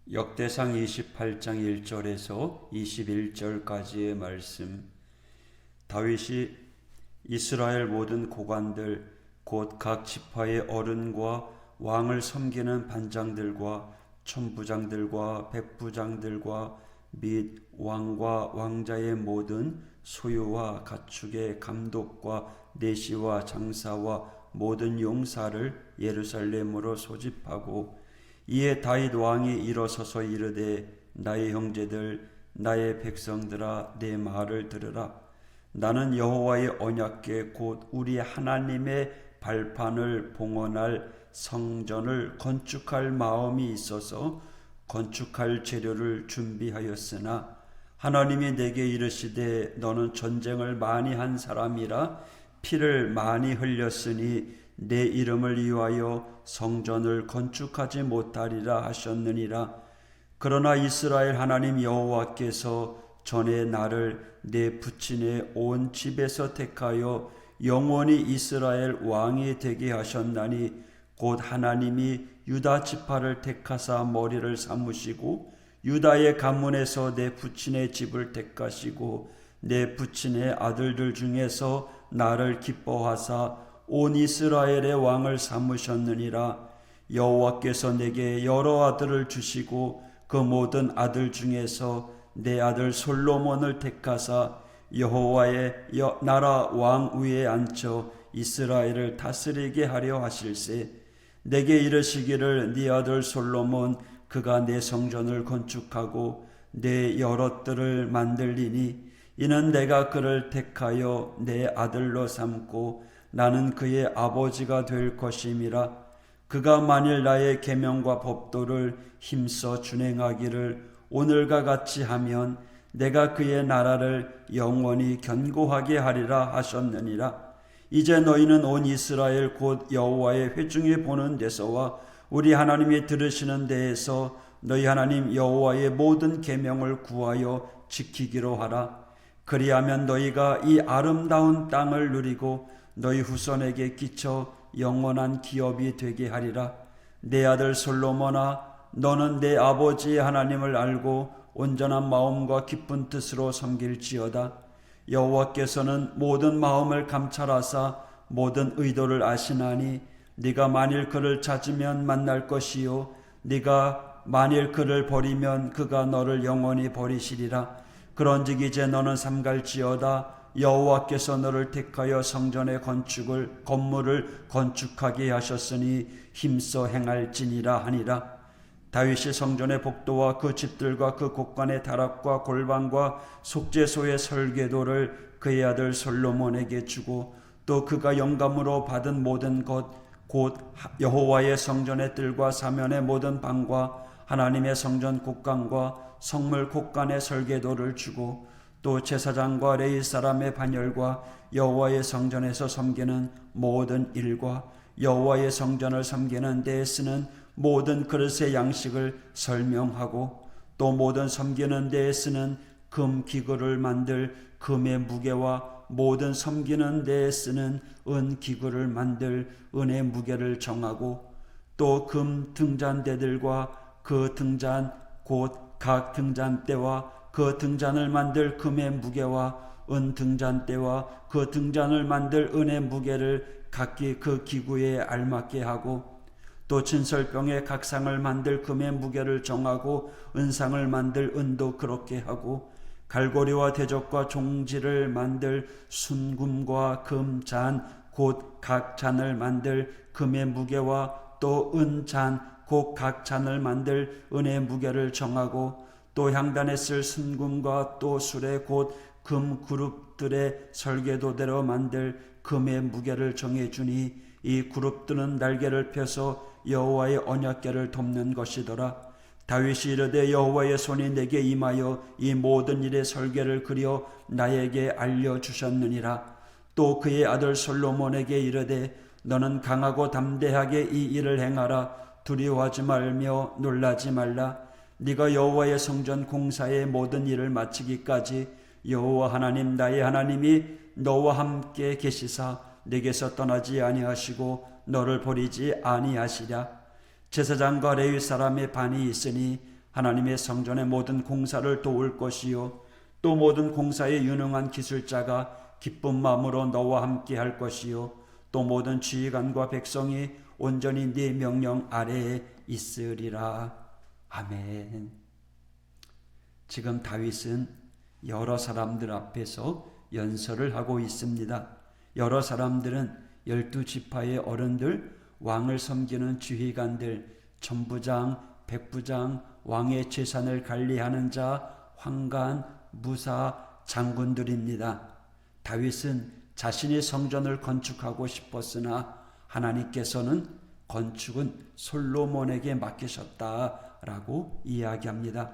역대상 28장 1절에서 21절까지의 말씀. 다윗이 이스라엘 모든 고관들 곧 각 지파의 어른과 왕을 섬기는 반장들과 천부장들과 백부장들과 및 왕과 왕자의 모든 소유와 가축의 감독과 내시와 장사와 모든 용사를 예루살렘으로 소집하고, 이에 다윗 왕이 일어서서 이르되, 나의 형제들, 나의 백성들아, 내 말을 들으라. 나는 여호와의 언약궤 곧 우리 하나님의 발판을 봉헌할 성전을 건축할 마음이 있어서 건축할 재료를 준비하였으나, 하나님이 내게 이르시되, 너는 전쟁을 많이 한 사람이라 피를 많이 흘렸으니 내 이름을 위하여 성전을 건축하지 못하리라 하셨느니라. 그러나 이스라엘 하나님 여호와께서 전에 나를 내 부친의 온 집에서 택하여 영원히 이스라엘 왕이 되게 하셨나니, 곧 하나님이 유다 지파를 택하사 머리를 삼으시고 유다의 가문에서 내 부친의 집을 택하시고 내 부친의 아들들 중에서 나를 기뻐하사 온 이스라엘의 왕을 삼으셨느니라. 여호와께서 내게 여러 아들을 주시고 그 모든 아들 중에서 내 아들 솔로몬을 택하사 여호와의 나라 왕 위에 앉혀 이스라엘을 다스리게 하려 하실세. 내게 이르시기를, 네 아들 솔로몬 그가 내 성전을 건축하고 내 여럿들을 만들리니, 이는 내가 그를 택하여 내 아들로 삼고 나는 그의 아버지가 될 것임이라. 그가 만일 나의 계명과 법도를 힘써 준행하기를 오늘과 같이 하면 내가 그의 나라를 영원히 견고하게 하리라 하셨느니라. 이제 너희는 온 이스라엘 곧 여호와의 회중이 보는 데서와 우리 하나님이 들으시는 데에서 너희 하나님 여호와의 모든 계명을 구하여 지키기로 하라. 그리하면 너희가 이 아름다운 땅을 누리고 너희 후손에게 끼쳐 영원한 기업이 되게 하리라. 내 아들 솔로몬아, 너는 내 아버지의 하나님을 알고 온전한 마음과 기쁜 뜻으로 섬길지어다. 여호와께서는 모든 마음을 감찰하사 모든 의도를 아시나니, 네가 만일 그를 찾으면 만날 것이요 네가 만일 그를 버리면 그가 너를 영원히 버리시리라. 그런즉 이제 너는 삼갈지어다. 여호와께서 너를 택하여 성전의 건물을 건축하게 하셨으니 힘써 행할지니라 하니라. 다윗이 성전의 복도와 그 집들과 그 곳간의 다락과 골방과 속죄소의 설계도를 그의 아들 솔로몬에게 주고, 또 그가 영감으로 받은 모든 것 곧 여호와의 성전의 뜰과 사면의 모든 방과 하나님의 성전 곳간과 성물 곳간의 설계도를 주고, 또 제사장과 레위 사람의 반열과 여호와의 성전에서 섬기는 모든 일과 여호와의 성전을 섬기는 데에 쓰는 모든 그릇의 양식을 설명하고, 또 모든 섬기는 데에 쓰는 금 기구를 만들 금의 무게와 모든 섬기는 데에 쓰는 은 기구를 만들 은의 무게를 정하고, 또 금 등잔대들과 그 등잔 곧 각 등잔대와 그 등잔을 만들 금의 무게와 은 등잔대와 그 등잔을 만들 은의 무게를 각기 그 기구에 알맞게 하고, 또 진설병의 각 상을 만들 금의 무게를 정하고 은상을 만들 은도 그렇게 하고, 갈고리와 대적과 종지를 만들 순금과 금잔 곧 각 잔을 만들 금의 무게와 또 은잔 곧 각 잔을 만들 은의 무게를 정하고, 또 향단에 쓸 순금과 또 수레 곧 금 그룹들의 설계도대로 만들 금의 무게를 정해주니, 이 그룹들은 날개를 펴서 여호와의 언약궤를 돕는 것이더라. 다윗이 이르되, 여호와의 손이 내게 임하여 이 모든 일의 설계를 그려 나에게 알려주셨느니라. 또 그의 아들 솔로몬에게 이르되, 너는 강하고 담대하게 이 일을 행하라. 두려워하지 말며 놀라지 말라. 네가 여호와의 성전 공사의 모든 일을 마치기까지 여호와 하나님 나의 하나님이 너와 함께 계시사 네게서 떠나지 아니하시고 너를 버리지 아니하시랴. 제사장과 레위 사람의 반이 있으니 하나님의 성전의 모든 공사를 도울 것이요 또 모든 공사에 유능한 기술자가 기쁜 마음으로 너와 함께 할 것이요 또 모든 지휘관과 백성이 온전히 네 명령 아래에 있으리라. 아멘. 지금 다윗은 여러 사람들 앞에서 연설을 하고 있습니다. 여러 사람들은 12지파의 어른들, 왕을 섬기는 지휘관들, 천부장, 백부장, 왕의 재산을 관리하는 자, 황관, 무사, 장군들입니다. 다윗은 자신이 성전을 건축하고 싶었으나 하나님께서는 건축은 솔로몬에게 맡기셨다라고 이야기합니다.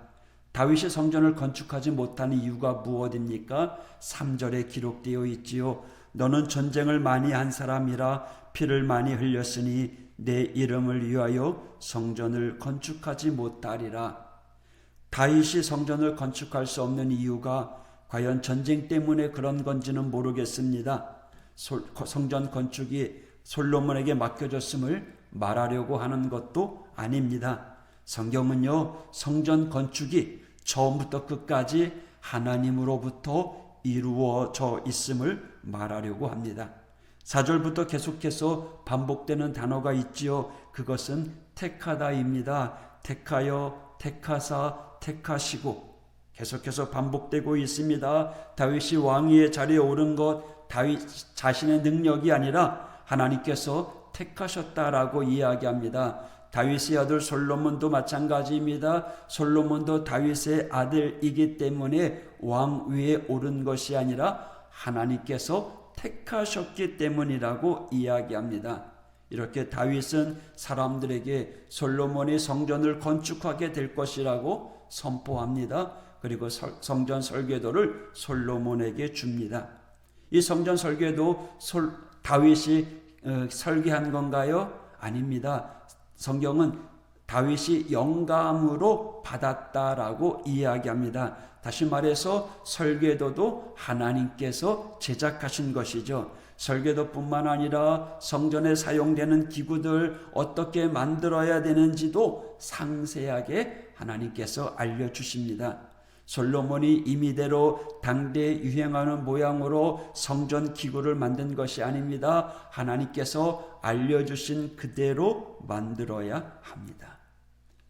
다윗이 성전을 건축하지 못한 이유가 무엇입니까? 3절에 기록되어 있지요. 너는 전쟁을 많이 한 사람이라 피를 많이 흘렸으니 내 이름을 위하여 성전을 건축하지 못하리라. 다윗이 성전을 건축할 수 없는 이유가 과연 전쟁 때문에 그런 건지는 모르겠습니다. 성전 건축이 솔로몬에게 맡겨졌음을 말하려고 하는 것도 아닙니다. 성경은요, 성전 건축이 처음부터 끝까지 하나님으로부터 이루어져 있음을 말하려고 합니다. 4절부터 계속해서 반복되는 단어가 있지요. 그것은 택하다입니다. 택하여, 택하사, 택하시고 계속해서 반복되고 있습니다. 다윗이 왕위의 자리에 오른 것, 다윗 자신의 능력이 아니라 하나님께서 택하셨다라고 이야기합니다. 다윗의 아들 솔로몬도 마찬가지입니다. 솔로몬도 다윗의 아들이기 때문에 왕위에 오른 것이 아니라 하나님께서 택하셨기 때문이라고 이야기합니다. 이렇게 다윗은 사람들에게 솔로몬이 성전을 건축하게 될 것이라고 선포합니다. 그리고 성전 설계도를 솔로몬에게 줍니다. 이 성전 설계도 다윗이 설계한 건가요? 아닙니다. 성경은 다윗이 영감으로 받았다라고 이야기합니다. 다시 말해서 설계도도 하나님께서 제작하신 것이죠. 설계도뿐만 아니라 성전에 사용되는 기구들 어떻게 만들어야 되는지도 상세하게 하나님께서 알려주십니다. 솔로몬이 임의대로 당대에 유행하는 모양으로 성전 기구를 만든 것이 아닙니다. 하나님께서 알려주신 그대로 만들어야 합니다.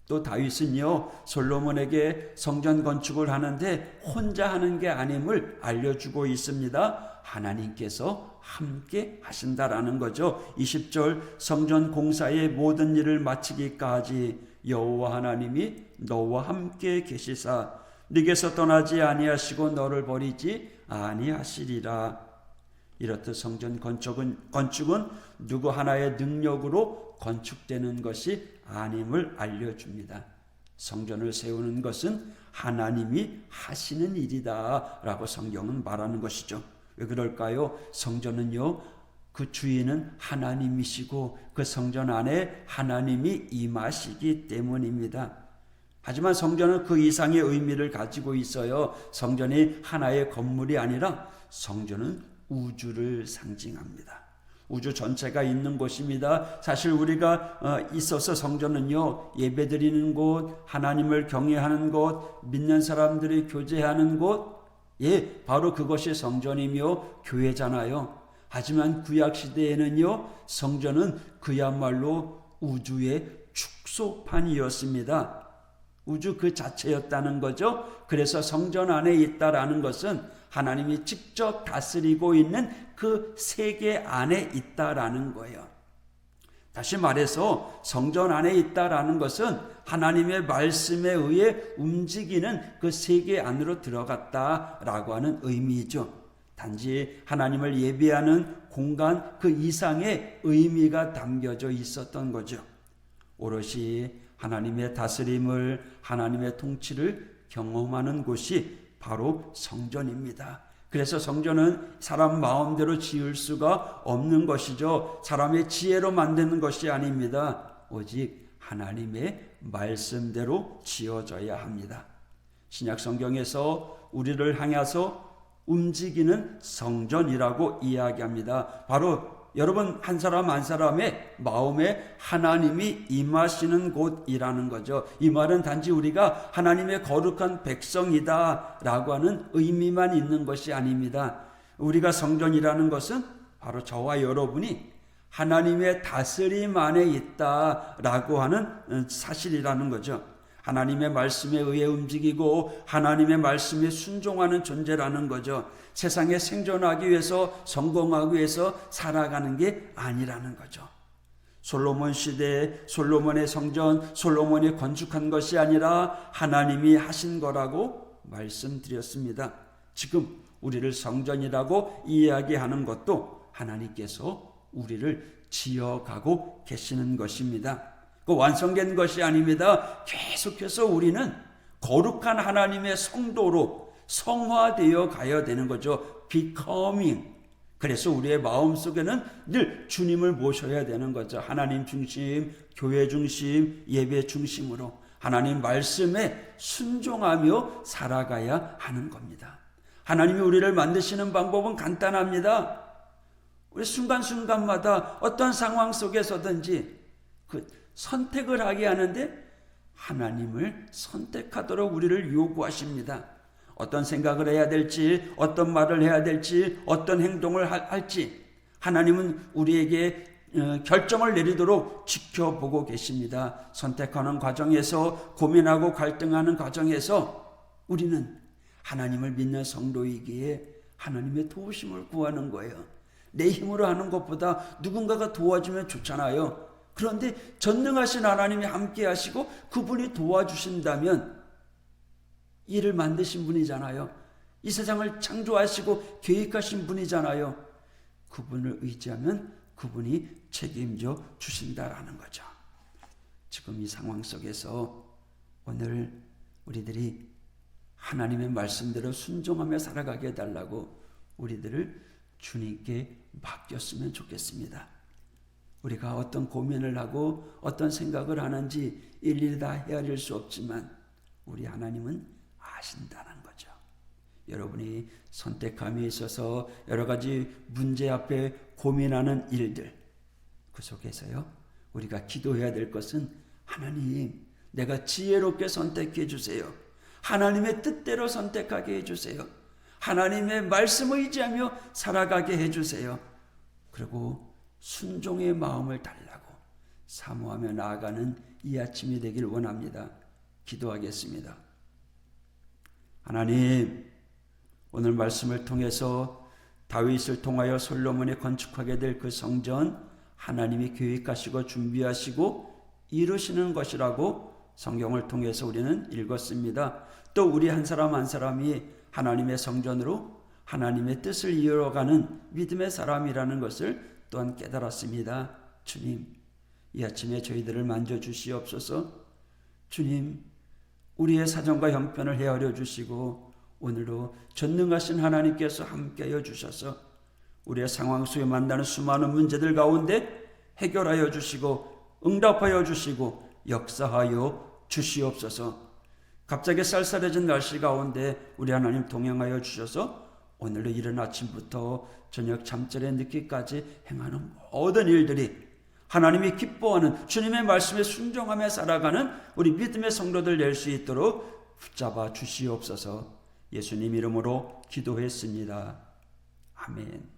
또 다윗은요, 솔로몬에게 성전 건축을 하는데 혼자 하는 게 아님을 알려주고 있습니다. 하나님께서 함께 하신다라는 거죠. 20절 성전 공사의 모든 일을 마치기까지 여호와 하나님이 너와 함께 계시사 네게서 떠나지 아니하시고 너를 버리지 아니하시리라. 이렇듯 성전 건축은 누구 하나의 능력으로 건축되는 것이 아님을 알려줍니다. 성전을 세우는 것은 하나님이 하시는 일이다 라고 성경은 말하는 것이죠. 왜 그럴까요? 성전은요, 그 주인은 하나님이시고 그 성전 안에 하나님이 임하시기 때문입니다. 하지만 성전은 그 이상의 의미를 가지고 있어요. 성전이 하나의 건물이 아니라 성전은 우주를 상징합니다. 우주 전체가 있는 곳입니다. 사실 우리가 있어서 성전은요, 예배드리는 곳, 하나님을 경외하는 곳, 믿는 사람들이 교제하는 곳, 바로 그것이 성전이며 교회잖아요. 하지만 구약시대에는요, 성전은 그야말로 우주의 축소판이었습니다. 우주 그 자체였다는 거죠. 그래서 성전 안에 있다라는 것은 하나님이 직접 다스리고 있는 그 세계 안에 있다라는 거예요. 다시 말해서 성전 안에 있다라는 것은 하나님의 말씀에 의해 움직이는 그 세계 안으로 들어갔다라고 하는 의미죠. 단지 하나님을 예배하는 공간 그 이상의 의미가 담겨져 있었던 거죠. 오롯이 하나님의 다스림을, 하나님의 통치를 경험하는 곳이 바로 성전입니다. 그래서 성전은 사람 마음대로 지을 수가 없는 것이죠. 사람의 지혜로 만드는 것이 아닙니다. 오직 하나님의 말씀대로 지어져야 합니다. 신약 성경에서 우리를 향해서 움직이는 성전이라고 이야기합니다. 바로 여러분 한 사람 한 사람의 마음에 하나님이 임하시는 곳이라는 거죠. 이 말은 단지 우리가 하나님의 거룩한 백성이다 라고 하는 의미만 있는 것이 아닙니다. 우리가 성전이라는 것은 바로 저와 여러분이 하나님의 다스림 안에 있다라고 하는 사실이라는 거죠. 하나님의 말씀에 의해 움직이고 하나님의 말씀에 순종하는 존재라는 거죠. 세상에 생존하기 위해서, 성공하기 위해서 살아가는 게 아니라는 거죠. 솔로몬 시대에 솔로몬의 성전, 솔로몬이 건축한 것이 아니라 하나님이 하신 거라고 말씀드렸습니다. 지금 우리를 성전이라고 이야기하는 것도 하나님께서 우리를 지어가고 계시는 것입니다. 그 완성된 것이 아닙니다. 계속해서 우리는 거룩한 하나님의 성도로 성화되어 가야 되는 거죠. becoming. 그래서 우리의 마음속에는 늘 주님을 모셔야 되는 거죠. 하나님 중심, 교회 중심, 예배 중심으로 하나님 말씀에 순종하며 살아가야 하는 겁니다. 하나님이 우리를 만드시는 방법은 간단합니다. 우리 순간순간마다 어떤 상황 속에서든지 그 선택을 하게 하는데 하나님을 선택하도록 우리를 요구하십니다. 어떤 생각을 해야 될지, 어떤 말을 해야 될지, 어떤 행동을 할지 하나님은 우리에게 결정을 내리도록 지켜보고 계십니다. 선택하는 과정에서, 고민하고 갈등하는 과정에서 우리는 하나님을 믿는 성도이기에 하나님의 도우심을 구하는 거예요. 내 힘으로 하는 것보다 누군가가 도와주면 좋잖아요. 그런데 전능하신 하나님이 함께 하시고 그분이 도와주신다면, 이를 만드신 분이잖아요. 이 세상을 창조하시고 계획하신 분이잖아요. 그분을 의지하면 그분이 책임져 주신다라는 거죠. 지금 이 상황 속에서 오늘 우리들이 하나님의 말씀대로 순종하며 살아가게 해달라고 우리들을 주님께 맡겼으면 좋겠습니다. 우리가 어떤 고민을 하고 어떤 생각을 하는지 일일이 다 헤아릴 수 없지만 우리 하나님은 아신다는 거죠. 여러분이 선택함에 있어서 여러 가지 문제 앞에 고민하는 일들, 그 속에서요 우리가 기도해야 될 것은 하나님, 내가 지혜롭게 선택해 주세요. 하나님의 뜻대로 선택하게 해주세요. 하나님의 말씀을 의지하며 살아가게 해주세요. 그리고 순종의 마음을 달라고 사모하며 나아가는 이 아침이 되길 원합니다. 기도하겠습니다. 하나님, 오늘 말씀을 통해서 다윗을 통하여 솔로몬이 건축하게 될 그 성전, 하나님이 계획하시고 준비하시고 이루시는 것이라고 성경을 통해서 우리는 읽었습니다. 또 우리 한 사람 한 사람이 하나님의 성전으로 하나님의 뜻을 이어가는 믿음의 사람이라는 것을 또한 깨달았습니다. 주님, 이 아침에 저희들을 만져주시옵소서. 주님, 우리의 사정과 형편을 헤아려 주시고 오늘도 전능하신 하나님께서 함께하여 주셔서 우리의 상황 속에 만나는 수많은 문제들 가운데 해결하여 주시고 응답하여 주시고 역사하여 주시옵소서. 갑자기 쌀쌀해진 날씨 가운데 우리 하나님 동행하여 주셔서 오늘도 이른 아침부터 저녁 잠자리에 늦기까지 행하는 모든 일들이 하나님이 기뻐하는 주님의 말씀에 순종하며 살아가는 우리 믿음의 성도들 될 수 있도록 붙잡아 주시옵소서. 예수님 이름으로 기도했습니다. 아멘.